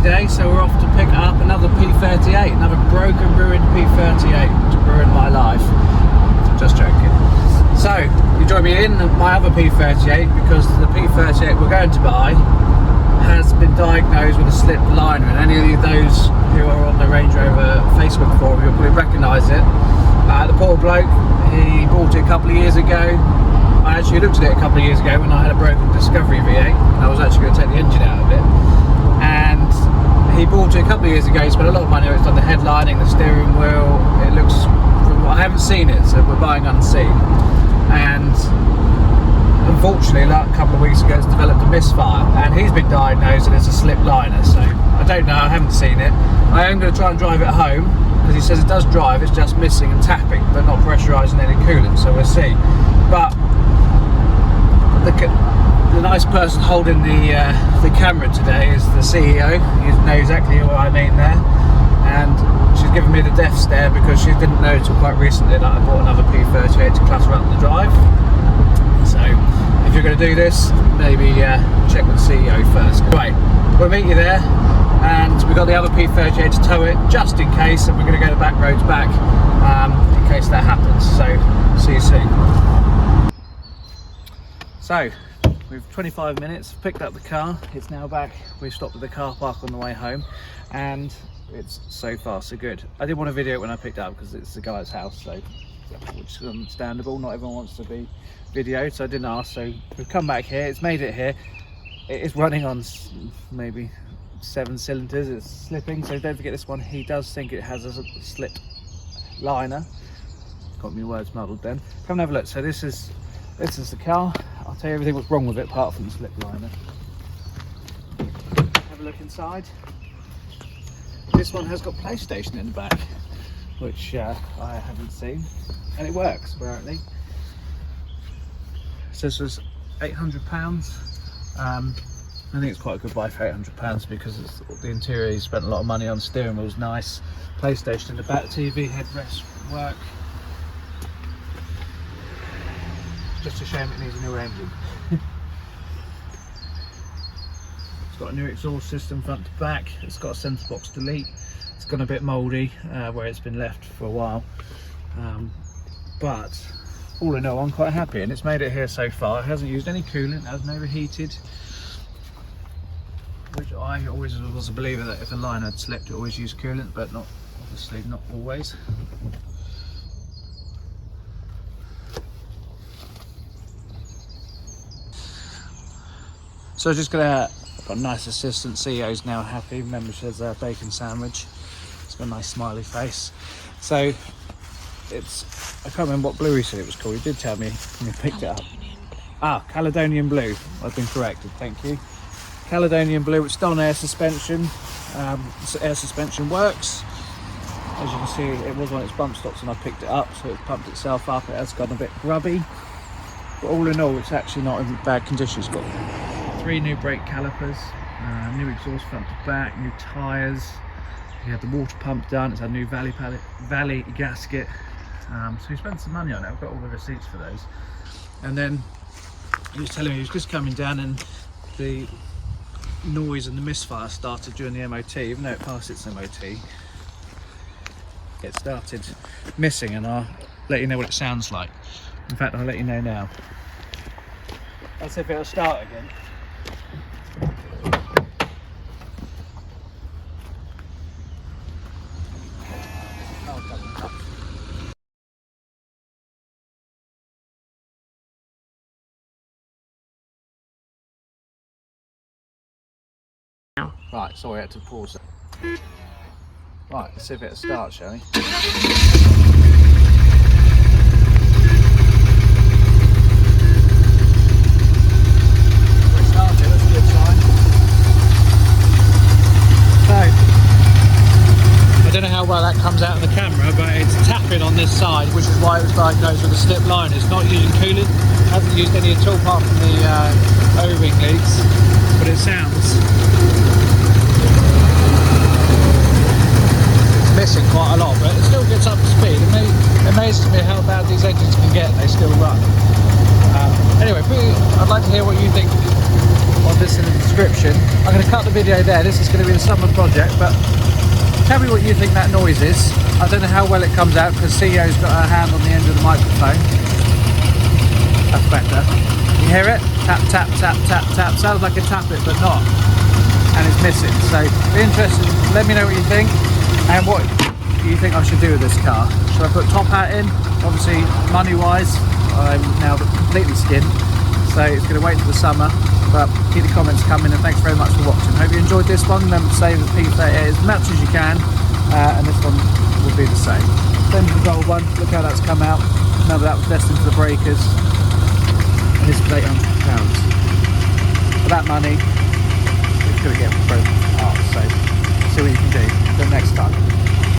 day, so we're off to pick up another P38, another broken, ruined P38 to ruin my life. Just joking. So, you join me in my other P38 because the P38 we're going to buy has been diagnosed with a slipped liner, and any of those who are on the Range Rover Facebook forum will probably recognise it. The poor bloke, he bought it a couple of years ago. I actually looked at it a couple of years ago when I had a broken Discovery V8 and I was actually going to take the engine out of it. And he bought it a couple of years ago. He spent a lot of money on it. It's done the headlining, the steering wheel. It looks, I haven't seen it, so we're buying unseen. And unfortunately, like a couple of weeks ago, it's developed a misfire, and he's been diagnosed and it's a slipped liner. So I don't know, I haven't seen it. I am going to try and drive it home because he says it does drive, it's just missing and tapping, but not pressurising any coolant. So we'll see. But the nice person holding the camera today is the CEO. You know exactly what I mean there. And she's given me the death stare because she didn't know until quite recently that I bought another P38 to clutter up the drive. So if you're going to do this, maybe check with the CEO first. Right, we'll meet you there, and we've got the other P38 to tow it just in case, and we're going to go the back roads back in case that happens. So see you soon. So we've 25 minutes, picked up the car, it's now back. We stopped at the car park on the way home, and it's so far so good. I didn't want to video it when I picked it up because it's the guy's house, so which is understandable. Not everyone wants to be videoed, so I didn't ask. So we've come back here, it's made it here. It is running on maybe 7 cylinders, it's slipping, so don't forget this one. He does think it has a slipped liner. Got me words muddled then. Come and have a look. So this is the car. I'll tell you everything what's wrong with it apart from the slip liner. Have a look inside. This one has got PlayStation in the back, which I haven't seen, and it works apparently. So this was £800. I think it's quite a good buy for £800 because it's the interior. You spent a lot of money on. Steering wheel's nice, PlayStation in the back, TV, headrest work. Just a shame it needs a new engine. It's got a new exhaust system front to back. It's got a centre box delete. It's gone a bit mouldy where it's been left for a while, but all in all I'm quite happy, and it's made it here so far. It hasn't used any coolant, it hasn't overheated, which I always was a believer that if a liner had slipped it always used coolant, but not, obviously not always. So just gonna got a nice assistant. CEO's now happy. Remember, she has a bacon sandwich. It's got a nice smiley face. So it's, I can't remember what blue he said it was called. He did tell me when he picked it up. Ah, Caledonian Blue. I've been corrected, thank you. Caledonian Blue. It's still on air suspension. Air suspension works. As you can see, it was on its bump stops when I picked it up, so it pumped itself up. It has gone a bit grubby, but all in all, it's actually not in bad condition. It's got 3 new brake calipers, new exhaust front to back, new tyres. We had the water pump done. It's had a new valley gasket. So we spent some money on it. I've got all the receipts for those. And then he was telling me he was just coming down, and the noise and the misfire started during the MOT. Even though it passed its MOT, it started missing, and I'll let you know what it sounds like. In fact, I'll let you know now. Let's see if it'll start again. Right, sorry, I had to pause it. Right, let's see if it'll start, shall we? I don't know how well that comes out in the camera, but it's tapping on this side, which is why it was diagnosed with a slip line. It's not using coolant, hasn't used any at all apart from the O-ring leaks, but it sounds. It's missing quite a lot, but it still gets up to speed. It amazes me how bad these engines can get and they still run. Anyway, I'd like to hear what you think on this in the description. I'm going to cut the video there. This is going to be the summer project, but tell me what you think that noise is. I don't know how well it comes out because CEO's got her hand on the end of the microphone. That's better. You hear it? Tap, tap, tap, tap, tap. Sounds like a tap it, but not. And it's missing. So, be interested. Let me know what you think and what you think I should do with this car. Should I put top hat in? Obviously, money-wise, I'm now completely skinned. So, it's going to wait till the summer. But keep the comments coming, and thanks very much for watching. Hope you enjoyed this one. Remember to save the P38 as much as you can. And this one will be the same. Same as the gold one. Look how that's come out. Remember that was destined for the breakers. And this was £800. For that money, it's going to get broken apart. So see what you can do. Until next time.